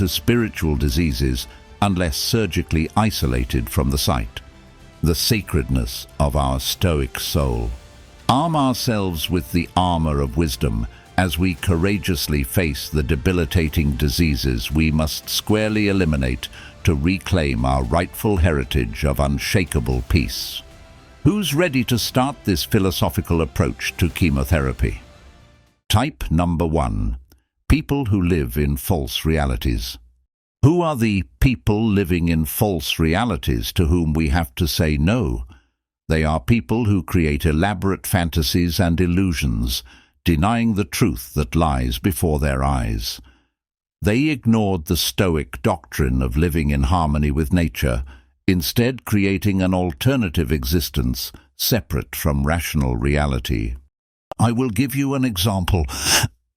to spiritual diseases unless surgically isolated from the sight. The sacredness of our Stoic soul. Arm ourselves with the armor of wisdom as we courageously face the debilitating diseases we must squarely eliminate to reclaim our rightful heritage of unshakable peace. Who's ready to start this philosophical approach to chemotherapy? Type number 1. People who live in false realities. Who are the people living in false realities to whom we have to say no? They are people who create elaborate fantasies and illusions, denying the truth that lies before their eyes. They ignored the Stoic doctrine of living in harmony with nature, instead creating an alternative existence separate from rational reality. I will give you an example.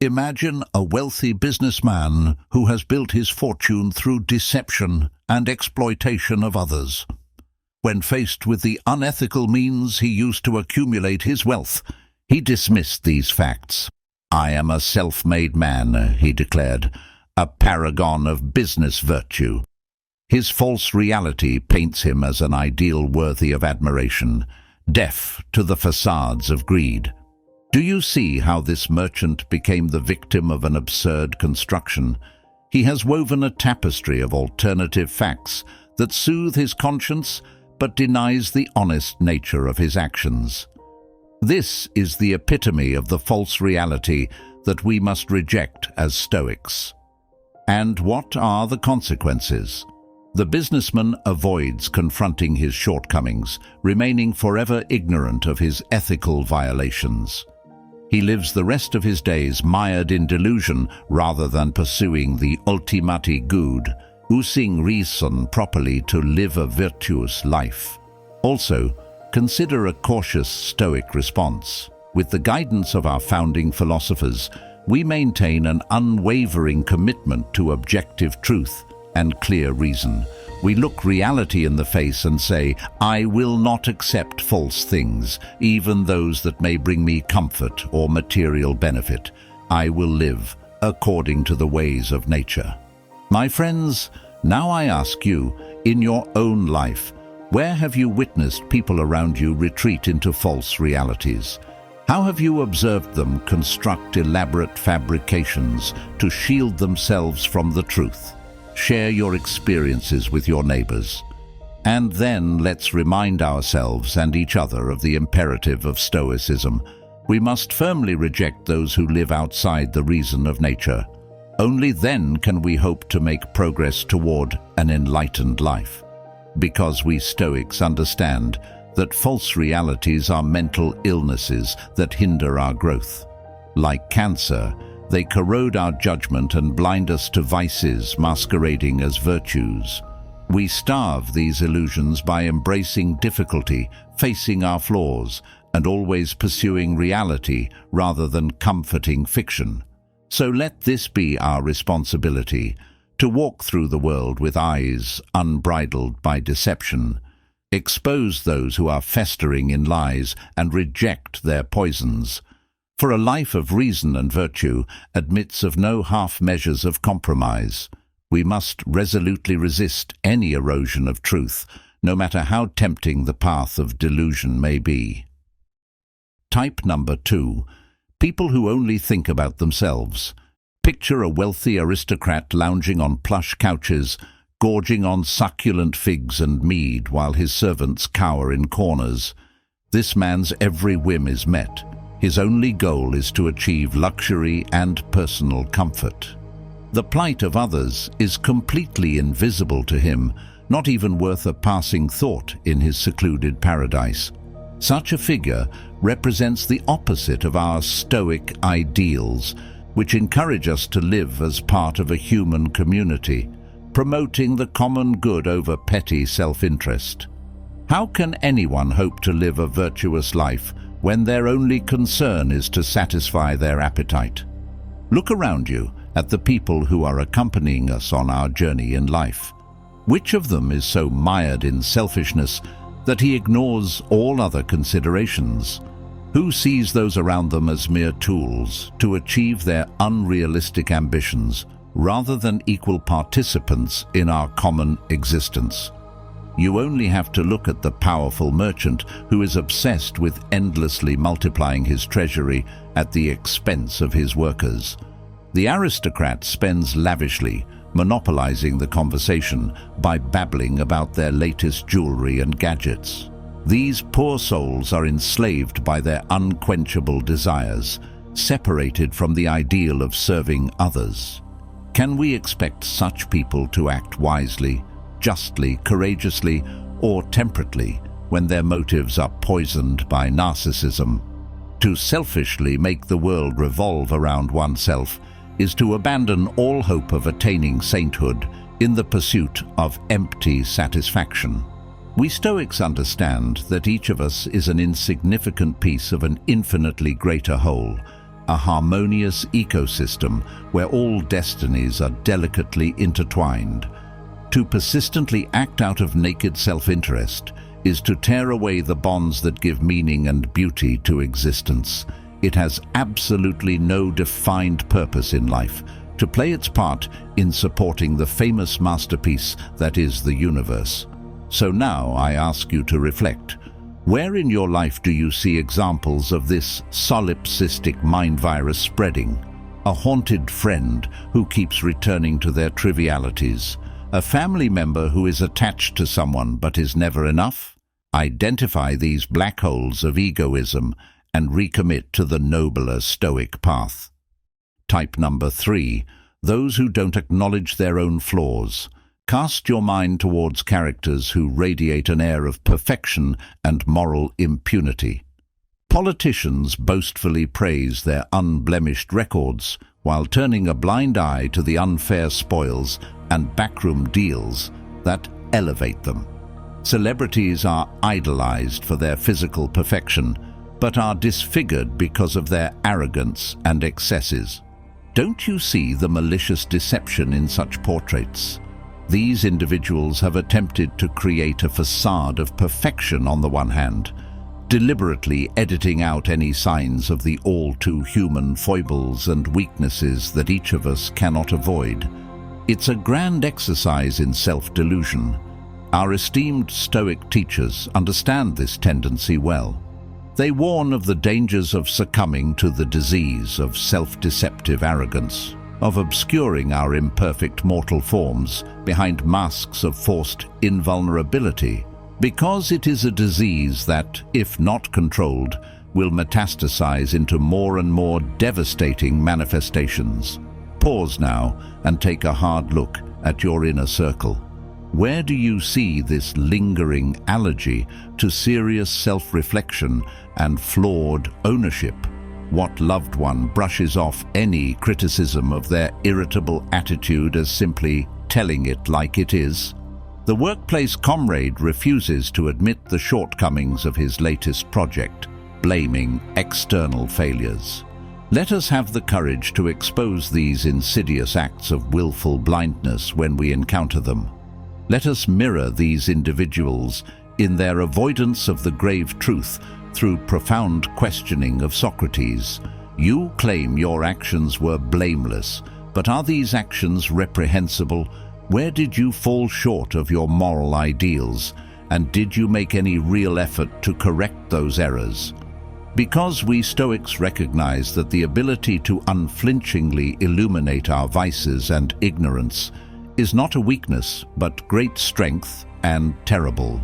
Imagine a wealthy businessman who has built his fortune through deception and exploitation of others. When faced with the unethical means he used to accumulate his wealth, he dismissed these facts. "I am a self-made man," he declared, "a paragon of business virtue." His false reality paints him as an ideal worthy of admiration, deaf to the facades of greed. Do you see how this merchant became the victim of an absurd construction? He has woven a tapestry of alternative facts that soothe his conscience but denies the honest nature of his actions. This is the epitome of the false reality that we must reject as Stoics. And what are the consequences? The businessman avoids confronting his shortcomings, remaining forever ignorant of his ethical violations. He lives the rest of his days mired in delusion rather than pursuing the ultimati good, using reason properly to live a virtuous life. Also, consider a cautious Stoic response. With the guidance of our founding philosophers, we maintain an unwavering commitment to objective truth and clear reason. We look reality in the face and say, "I will not accept false things, even those that may bring me comfort or material benefit. I will live according to the ways of nature." My friends, now I ask you, in your own life, where have you witnessed people around you retreat into false realities? How have you observed them construct elaborate fabrications to shield themselves from the truth? Share your experiences with your neighbors. And then let's remind ourselves and each other of the imperative of Stoicism. We must firmly reject those who live outside the reason of nature. Only then can we hope to make progress toward an enlightened life. Because we Stoics understand that false realities are mental illnesses that hinder our growth. Like cancer, they corrode our judgment and blind us to vices masquerading as virtues. We starve these illusions by embracing difficulty, facing our flaws, and always pursuing reality rather than comforting fiction. So let this be our responsibility, to walk through the world with eyes unbridled by deception, expose those who are festering in lies and reject their poisons. For a life of reason and virtue admits of no half measures of compromise. We must resolutely resist any erosion of truth, no matter how tempting the path of delusion may be. Type number 2. People who only think about themselves. Picture a wealthy aristocrat lounging on plush couches, gorging on succulent figs and mead while his servants cower in corners. This man's every whim is met. His only goal is to achieve luxury and personal comfort. The plight of others is completely invisible to him, not even worth a passing thought in his secluded paradise. Such a figure represents the opposite of our Stoic ideals, which encourage us to live as part of a human community, promoting the common good over petty self-interest. How can anyone hope to live a virtuous life when their only concern is to satisfy their appetite? Look around you at the people who are accompanying us on our journey in life. Which of them is so mired in selfishness that he ignores all other considerations? Who sees those around them as mere tools to achieve their unrealistic ambitions, rather than equal participants in our common existence. You only have to look at the powerful merchant who is obsessed with endlessly multiplying his treasury at the expense of his workers. The aristocrat spends lavishly, monopolizing the conversation by babbling about their latest jewelry and gadgets. These poor souls are enslaved by their unquenchable desires, separated from the ideal of serving others. Can we expect such people to act wisely, justly, courageously, or temperately when their motives are poisoned by narcissism? To selfishly make the world revolve around oneself is to abandon all hope of attaining sainthood in the pursuit of empty satisfaction. We Stoics understand that each of us is an insignificant piece of an infinitely greater whole, a harmonious ecosystem where all destinies are delicately intertwined. To persistently act out of naked self-interest is to tear away the bonds that give meaning and beauty to existence. It has absolutely no defined purpose in life to play its part in supporting the famous masterpiece that is the universe. So now I ask you to reflect. Where in your life do you see examples of this solipsistic mind virus spreading? A haunted friend who keeps returning to their trivialities? A family member who is attached to someone but is never enough? Identify these black holes of egoism and recommit to the nobler Stoic path. Type number 3, those who don't acknowledge their own flaws. Cast your mind towards characters who radiate an air of perfection and moral impunity. Politicians boastfully praise their unblemished records while turning a blind eye to the unfair spoils and backroom deals that elevate them. Celebrities are idolized for their physical perfection, but are disfigured because of their arrogance and excesses. Don't you see the malicious deception in such portraits? These individuals have attempted to create a facade of perfection on the one hand, deliberately editing out any signs of the all-too-human foibles and weaknesses that each of us cannot avoid. It's a grand exercise in self-delusion. Our esteemed Stoic teachers understand this tendency well. They warn of the dangers of succumbing to the disease of self-deceptive arrogance, of obscuring our imperfect mortal forms behind masks of forced invulnerability, because it is a disease that, if not controlled, will metastasize into more and more devastating manifestations. Pause now and take a hard look at your inner circle. Where do you see this lingering allergy to serious self-reflection and flawed ownership? What loved one brushes off any criticism of their irritable attitude as simply telling it like it is? The workplace comrade refuses to admit the shortcomings of his latest project, blaming external failures. Let us have the courage to expose these insidious acts of willful blindness when we encounter them. Let us mirror these individuals in their avoidance of the grave truth through profound questioning of Socrates. You claim your actions were blameless, but are these actions reprehensible? Where did you fall short of your moral ideals, and did you make any real effort to correct those errors? Because we Stoics recognize that the ability to unflinchingly illuminate our vices and ignorance is not a weakness, but great strength and terrible.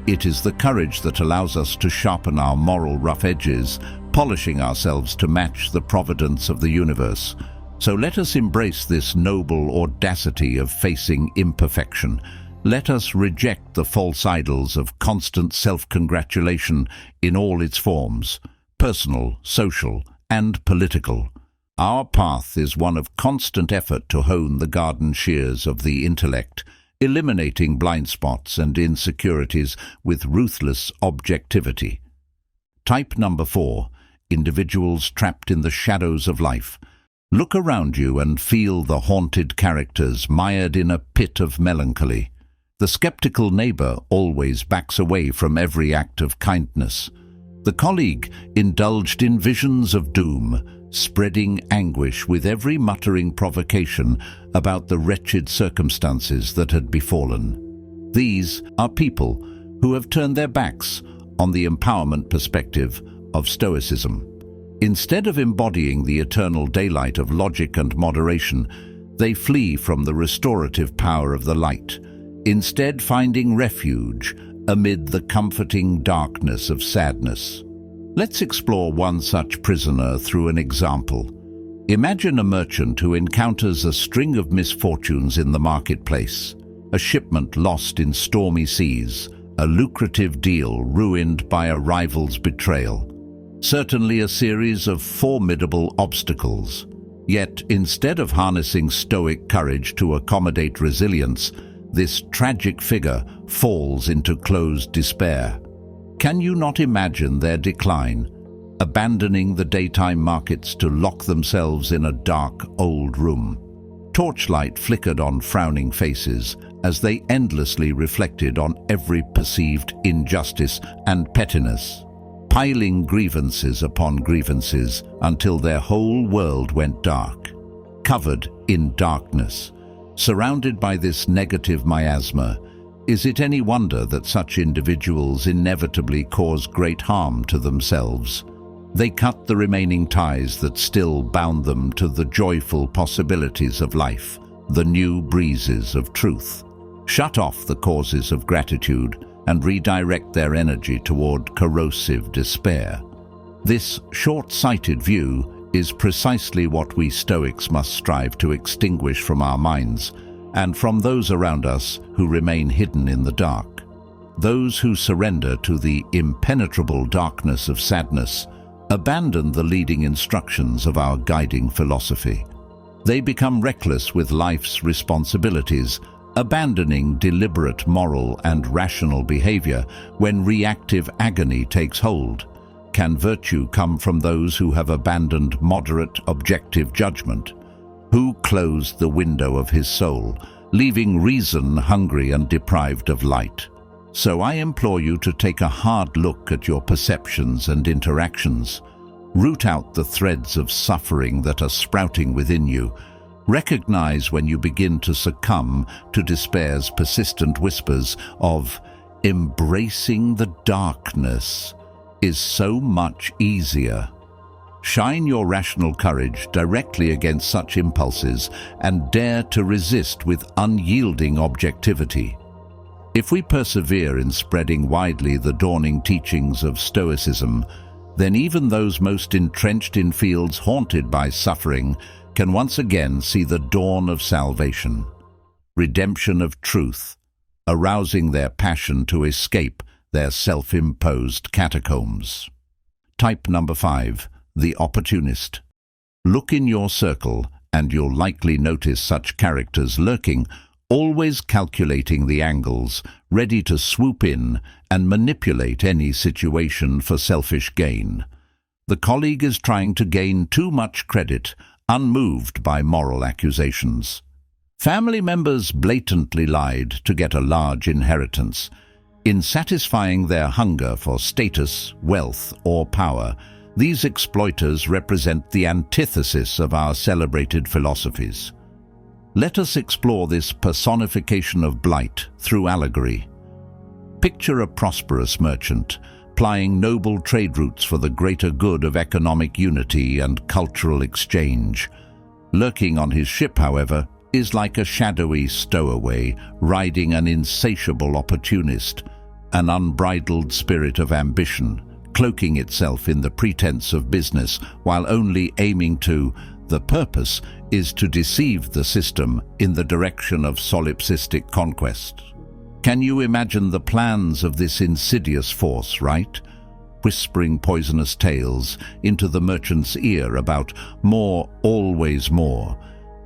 It is the courage that allows us to sharpen our moral rough edges, polishing ourselves to match the providence of the universe. So let us embrace this noble audacity of facing imperfection. Let us reject the false idols of constant self-congratulation in all its forms, personal, social, and political. Our path is one of constant effort to hone the garden shears of the intellect, eliminating blind spots and insecurities with ruthless objectivity. Type number 4, individuals trapped in the shadows of life. Look around you and feel the haunted characters mired in a pit of melancholy. The skeptical neighbor always backs away from every act of kindness. The colleague indulged in visions of doom, spreading anguish with every muttering provocation about the wretched circumstances that had befallen. These are people who have turned their backs on the empowerment perspective of Stoicism. Instead of embodying the eternal daylight of logic and moderation, they flee from the restorative power of the light, instead finding refuge amid the comforting darkness of sadness. Let's explore one such prisoner through an example. Imagine a merchant who encounters a string of misfortunes in the marketplace, a shipment lost in stormy seas, a lucrative deal ruined by a rival's betrayal. Certainly a series of formidable obstacles. Yet, instead of harnessing stoic courage to accommodate resilience, this tragic figure falls into closed despair. Can you not imagine their decline, abandoning the daytime markets to lock themselves in a dark, old room? Torchlight flickered on frowning faces as they endlessly reflected on every perceived injustice and pettiness, piling grievances upon grievances until their whole world went dark. Covered in darkness, surrounded by this negative miasma, is it any wonder that such individuals inevitably cause great harm to themselves? They cut the remaining ties that still bound them to the joyful possibilities of life, the new breezes of truth, shut off the causes of gratitude, and redirect their energy toward corrosive despair. This short-sighted view is precisely what we Stoics must strive to extinguish from our minds and from those around us who remain hidden in the dark. Those who surrender to the impenetrable darkness of sadness abandon the leading instructions of our guiding philosophy. They become reckless with life's responsibilities, abandoning deliberate moral and rational behavior when reactive agony takes hold. Can virtue come from those who have abandoned moderate, objective judgment? Who closed the window of his soul, leaving reason hungry and deprived of light? So I implore you to take a hard look at your perceptions and interactions. Root out the threads of suffering that are sprouting within you. Recognize when you begin to succumb to despair's persistent whispers of embracing the darkness is so much easier. Shine your rational courage directly against such impulses and dare to resist with unyielding objectivity. If we persevere in spreading widely the dawning teachings of Stoicism, then even those most entrenched in fields haunted by suffering can once again see the dawn of salvation, redemption of truth, arousing their passion to escape their self-imposed catacombs. Type number 5, the opportunist. Look in your circle and you'll likely notice such characters lurking, always calculating the angles, ready to swoop in and manipulate any situation for selfish gain. The colleague is trying to gain too much credit, unmoved by moral accusations. Family members blatantly lied to get a large inheritance. In satisfying their hunger for status, wealth, or power, these exploiters represent the antithesis of our celebrated philosophies. Let us explore this personification of blight through allegory. Picture a prosperous merchant, plying noble trade routes for the greater good of economic unity and cultural exchange. Lurking on his ship, however, is like a shadowy stowaway riding an insatiable opportunist, an unbridled spirit of ambition, cloaking itself in the pretense of business while only aiming to, the purpose is to deceive the system in the direction of solipsistic conquest. Can you imagine the plans of this insidious force, right? Whispering poisonous tales into the merchant's ear about more, always more,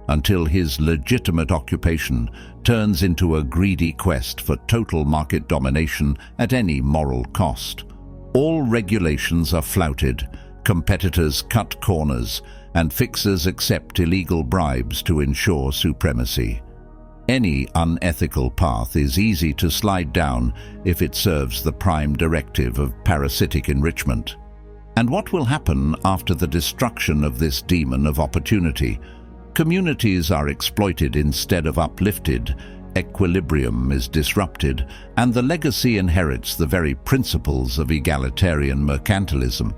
until his legitimate occupation turns into a greedy quest for total market domination at any moral cost. All regulations are flouted, competitors cut corners, and fixers accept illegal bribes to ensure supremacy. Any unethical path is easy to slide down if it serves the prime directive of parasitic enrichment. And what will happen after the destruction of this demon of opportunity? Communities are exploited instead of uplifted, equilibrium is disrupted, and the legacy inherits the very principles of egalitarian mercantilism.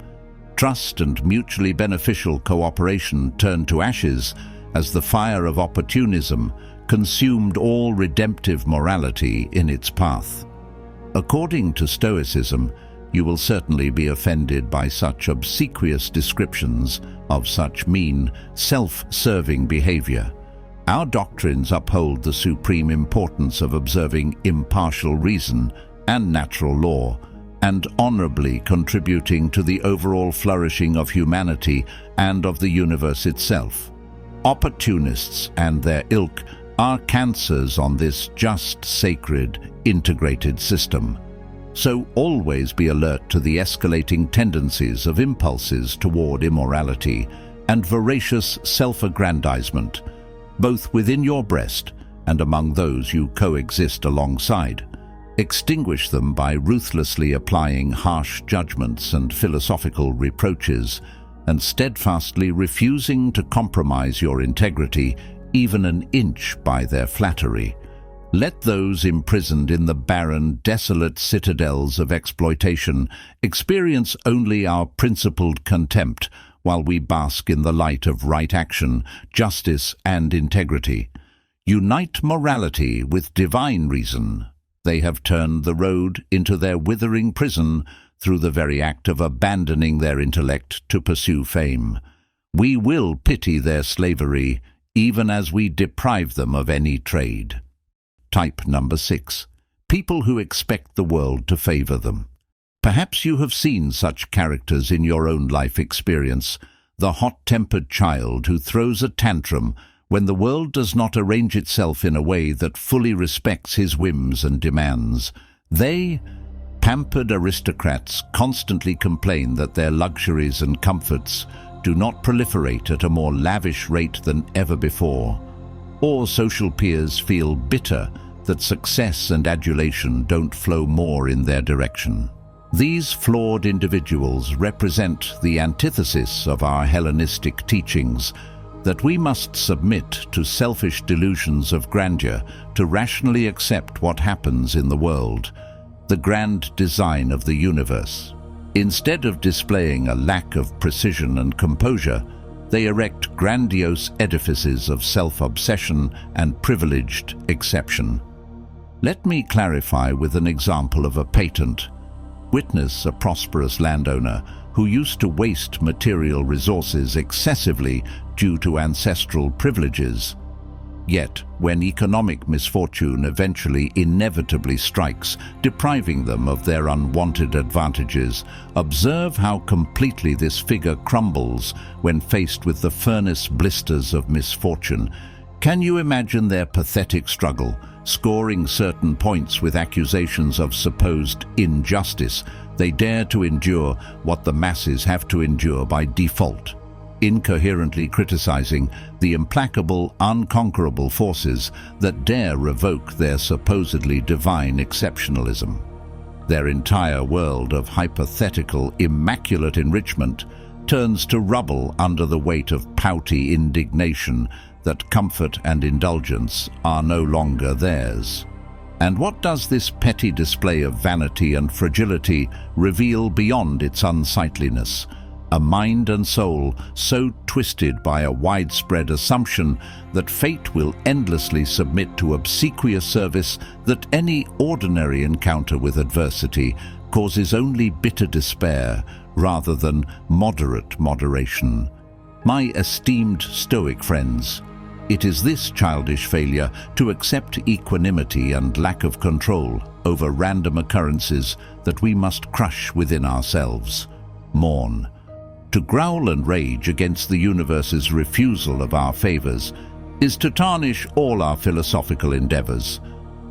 Trust and mutually beneficial cooperation turned to ashes as the fire of opportunism consumed all redemptive morality in its path. According to Stoicism, you will certainly be offended by such obsequious descriptions of such mean, self-serving behavior. Our doctrines uphold the supreme importance of observing impartial reason and natural law, and honorably contributing to the overall flourishing of humanity and of the universe itself. Opportunists and their ilk are cancers on this just, sacred, integrated system. So always be alert to the escalating tendencies of impulses toward immorality and voracious self-aggrandizement, both within your breast and among those you coexist alongside. Extinguish them by ruthlessly applying harsh judgments and philosophical reproaches, and steadfastly refusing to compromise your integrity even an inch by their flattery. Let those imprisoned in the barren, desolate citadels of exploitation experience only our principled contempt, while we bask in the light of right action, justice, and integrity. Unite morality with divine reason. They have turned the road into their withering prison through the very act of abandoning their intellect to pursue fame. We will pity their slavery, even as we deprive them of any trade. Type number 6. People who expect the world to favor them. Perhaps you have seen such characters in your own life experience, the hot-tempered child who throws a tantrum when the world does not arrange itself in a way that fully respects his whims and demands. They, pampered aristocrats, constantly complain that their luxuries and comforts do not proliferate at a more lavish rate than ever before. Or social peers feel bitter that success and adulation don't flow more in their direction. These flawed individuals represent the antithesis of our Hellenistic teachings, that we must submit to selfish delusions of grandeur to rationally accept what happens in the world, the grand design of the universe. Instead of displaying a lack of precision and composure, they erect grandiose edifices of self-obsession and privileged exception. Let me clarify with an example of a patent. Witness a prosperous landowner who used to waste material resources excessively due to ancestral privileges. Yet, when economic misfortune eventually inevitably strikes, depriving them of their unwanted advantages, observe how completely this figure crumbles when faced with the furnace blisters of misfortune. Can you imagine their pathetic struggle, scoring certain points with accusations of supposed injustice? They dare to endure what the masses have to endure by default, incoherently criticizing the implacable, unconquerable forces that dare revoke their supposedly divine exceptionalism. Their entire world of hypothetical, immaculate enrichment turns to rubble under the weight of pouty indignation that comfort and indulgence are no longer theirs. And what does this petty display of vanity and fragility reveal beyond its unsightliness? A mind and soul so twisted by a widespread assumption that fate will endlessly submit to obsequious service that any ordinary encounter with adversity causes only bitter despair rather than moderate moderation. My esteemed Stoic friends, it is this childish failure to accept equanimity and lack of control over random occurrences that we must crush within ourselves. Mourn. To growl and rage against the universe's refusal of our favors is to tarnish all our philosophical endeavors,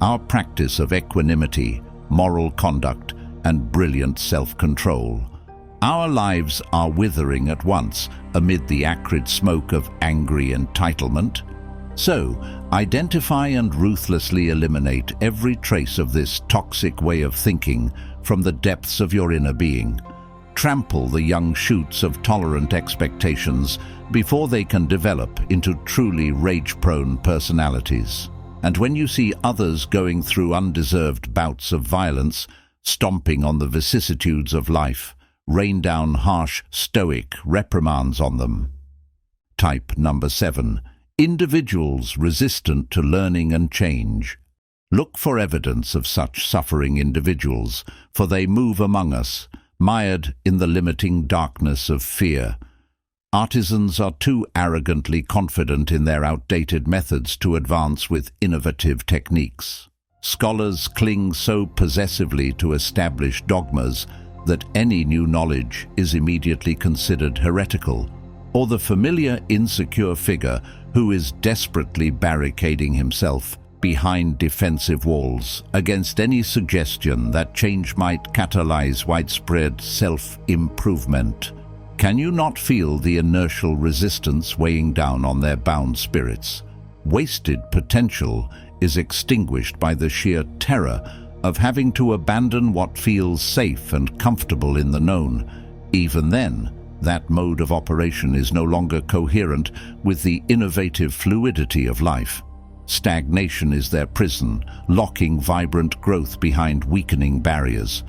our practice of equanimity, moral conduct, and brilliant self-control. Our lives are withering at once amid the acrid smoke of angry entitlement. So, identify and ruthlessly eliminate every trace of this toxic way of thinking from the depths of your inner being. trample the young shoots of tolerant expectations before they can develop into truly rage-prone personalities. And when you see others going through undeserved bouts of violence, stomping on the vicissitudes of life, rain down harsh Stoic reprimands on them. Type number 7. Individuals resistant to learning and change. Look for evidence of such suffering individuals, for they move among us, mired in the limiting darkness of fear. Artisans are too arrogantly confident in their outdated methods to advance with innovative techniques. Scholars cling so possessively to established dogmas that any new knowledge is immediately considered heretical, or the familiar insecure figure who is desperately barricading himself behind defensive walls against any suggestion that change might catalyze widespread self-improvement. Can you not feel the inertial resistance weighing down on their bound spirits? Wasted potential is extinguished by the sheer terror of having to abandon what feels safe and comfortable in the known. Even then, that mode of operation is no longer coherent with the innovative fluidity of life. Stagnation is their prison, locking vibrant growth behind weakening barriers.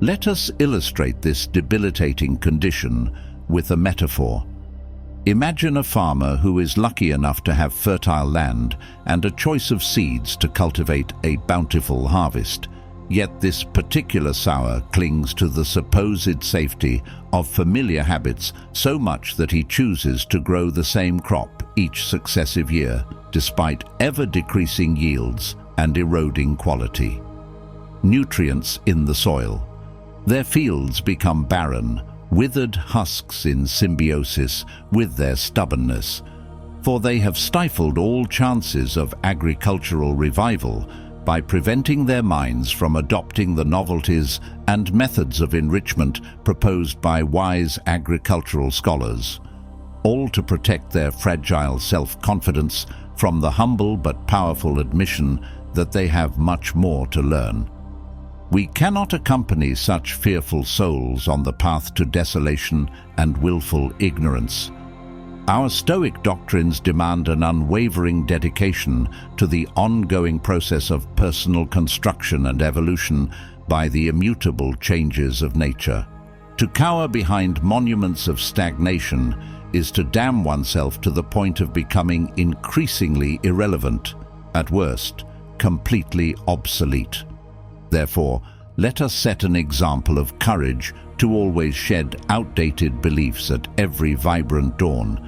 Let us illustrate this debilitating condition with a metaphor. Imagine a farmer who is lucky enough to have fertile land and a choice of seeds to cultivate a bountiful harvest. Yet this particular sower clings to the supposed safety of familiar habits so much that he chooses to grow the same crop each successive year, despite ever-decreasing yields and eroding quality. Nutrients in the soil. Their fields become barren, withered husks in symbiosis with their stubbornness, for they have stifled all chances of agricultural revival by preventing their minds from adopting the novelties and methods of enrichment proposed by wise agricultural scholars, all to protect their fragile self-confidence from the humble but powerful admission that they have much more to learn. We cannot accompany such fearful souls on the path to desolation and willful ignorance. Our Stoic doctrines demand an unwavering dedication to the ongoing process of personal construction and evolution by the immutable changes of nature. To cower behind monuments of stagnation is to damn oneself to the point of becoming increasingly irrelevant, at worst, completely obsolete. Therefore, let us set an example of courage to always shed outdated beliefs at every vibrant dawn,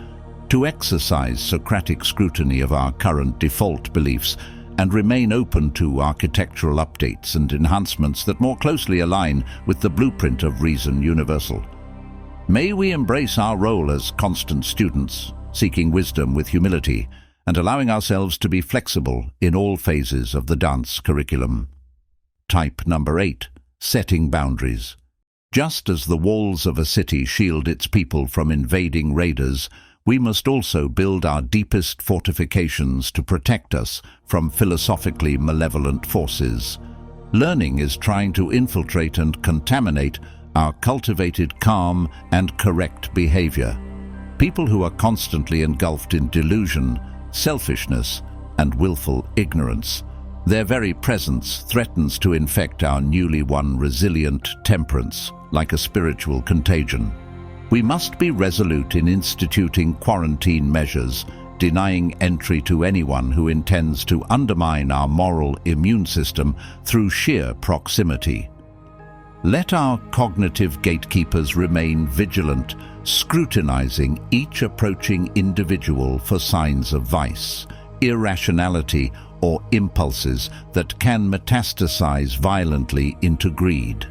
to exercise Socratic scrutiny of our current default beliefs and remain open to architectural updates and enhancements that more closely align with the blueprint of reason universal. May we embrace our role as constant students, seeking wisdom with humility and allowing ourselves to be flexible in all phases of the dance curriculum. Type number 8. Setting boundaries. Just as the walls of a city shield its people from invading raiders, we must also build our deepest fortifications to protect us from philosophically malevolent forces. Learning is trying to infiltrate and contaminate our cultivated calm and correct behavior. People who are constantly engulfed in delusion, selfishness, and willful ignorance. Their very presence threatens to infect our newly won resilient temperance like a spiritual contagion. We must be resolute in instituting quarantine measures, denying entry to anyone who intends to undermine our moral immune system through sheer proximity. Let our cognitive gatekeepers remain vigilant, scrutinizing each approaching individual for signs of vice, irrationality, or impulses that can metastasize violently into greed.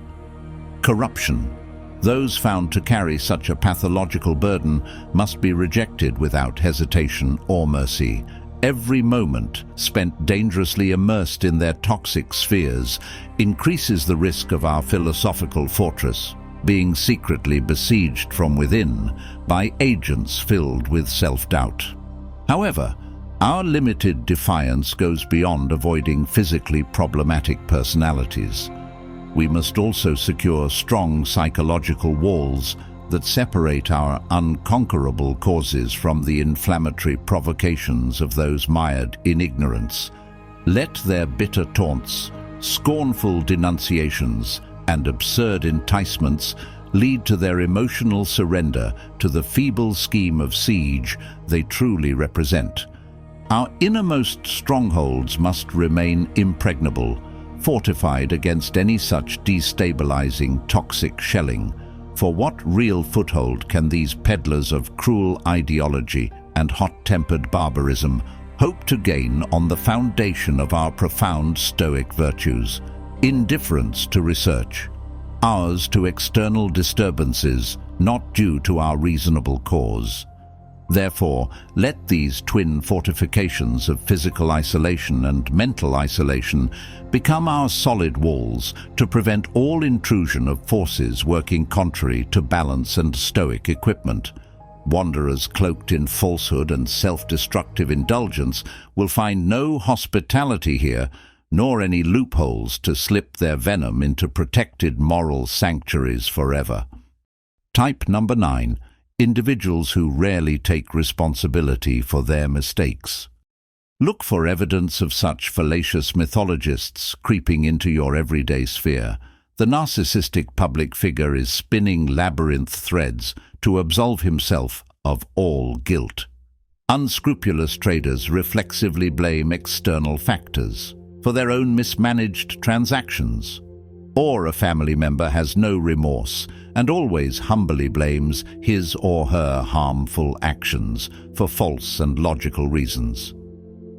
Corruption. Those found to carry such a pathological burden must be rejected without hesitation or mercy. Every moment spent dangerously immersed in their toxic spheres increases the risk of our philosophical fortress being secretly besieged from within by agents filled with self-doubt. However, our limited defiance goes beyond avoiding physically problematic personalities. we must also secure strong psychological walls that separate our unconquerable causes from the inflammatory provocations of those mired in ignorance. Let their bitter taunts, scornful denunciations, and absurd enticements lead to their emotional surrender to the feeble scheme of siege they truly represent. Our innermost strongholds must remain impregnable, fortified against any such destabilizing toxic shelling. For what real foothold can these peddlers of cruel ideology and hot-tempered barbarism hope to gain on the foundation of our profound Stoic virtues? Indifference to research, ours to external disturbances not due to our reasonable cause. Therefore, let these twin fortifications of physical isolation and mental isolation become our solid walls to prevent all intrusion of forces working contrary to balance and Stoic equipment. Wanderers cloaked in falsehood and self-destructive indulgence will find no hospitality here, nor any loopholes to slip their venom into protected moral sanctuaries forever. Type number 9. Individuals who rarely take responsibility for their mistakes. Look for evidence of such fallacious mythologists creeping into your everyday sphere. The narcissistic public figure is spinning labyrinth threads to absolve himself of all guilt. Unscrupulous traders reflexively blame external factors for their own mismanaged transactions. Or a family member has no remorse and always humbly blames his or her harmful actions for false and logical reasons.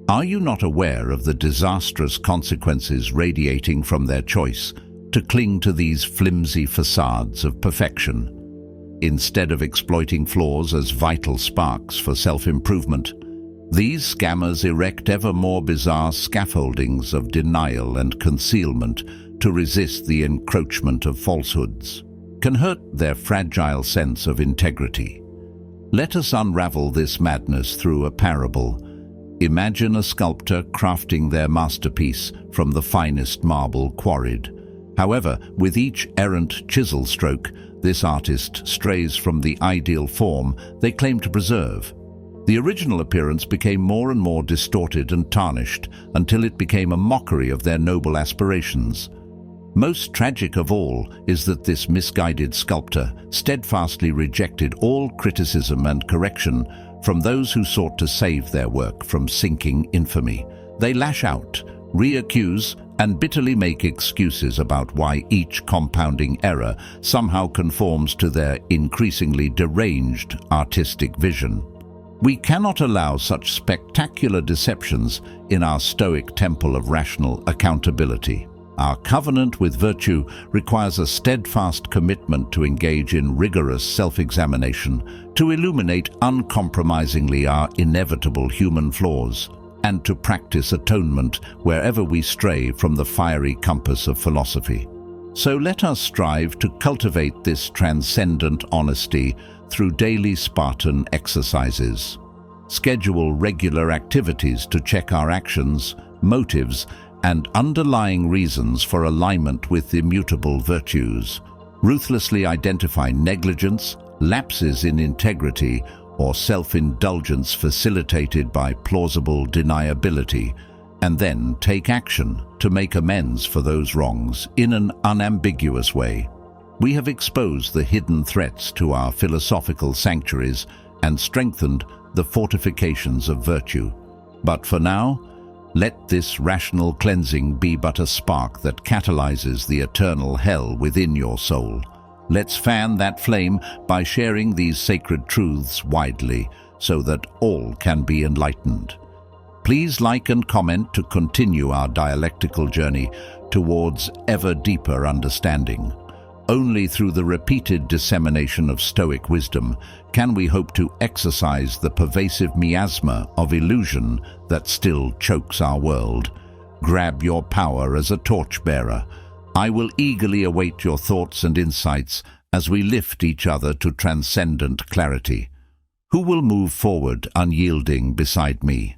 Are you not aware of the disastrous consequences radiating from their choice to cling to these flimsy facades of perfection? Instead of exploiting flaws as vital sparks for self-improvement, these scammers erect ever more bizarre scaffoldings of denial and concealment to resist the encroachment of falsehoods, can hurt their fragile sense of integrity. Let us unravel this madness through a parable. Imagine a sculptor crafting their masterpiece from the finest marble quarried. However, with each errant chisel stroke, this artist strays from the ideal form they claim to preserve. The original appearance became more and more distorted and tarnished until it became a mockery of their noble aspirations. Most tragic of all is that this misguided sculptor steadfastly rejected all criticism and correction from those who sought to save their work from sinking infamy. They lash out, re-accuse, and bitterly make excuses about why each compounding error somehow conforms to their increasingly deranged artistic vision. We cannot allow such spectacular deceptions in our Stoic temple of rational accountability. Our covenant with virtue requires a steadfast commitment to engage in rigorous self-examination, to illuminate uncompromisingly our inevitable human flaws, and to practice atonement wherever we stray from the fiery compass of philosophy. So let us strive to cultivate this transcendent honesty through daily Spartan exercises. Schedule regular activities to check our actions, motives, and underlying reasons for alignment with immutable virtues. Ruthlessly identify negligence, lapses in integrity, or self-indulgence facilitated by plausible deniability, and then take action to make amends for those wrongs in an unambiguous way. We have exposed the hidden threats to our philosophical sanctuaries and strengthened the fortifications of virtue. But for now, let this rational cleansing be but a spark that catalyzes the eternal hell within your soul. Let's fan that flame by sharing these sacred truths widely so that all can be enlightened. Please like and comment to continue our dialectical journey towards ever deeper understanding. Only through the repeated dissemination of Stoic wisdom can we hope to exorcise the pervasive miasma of illusion that still chokes our world. Grab your power as a torchbearer. I will eagerly await your thoughts and insights as we lift each other to transcendent clarity. Who will move forward unyielding beside me?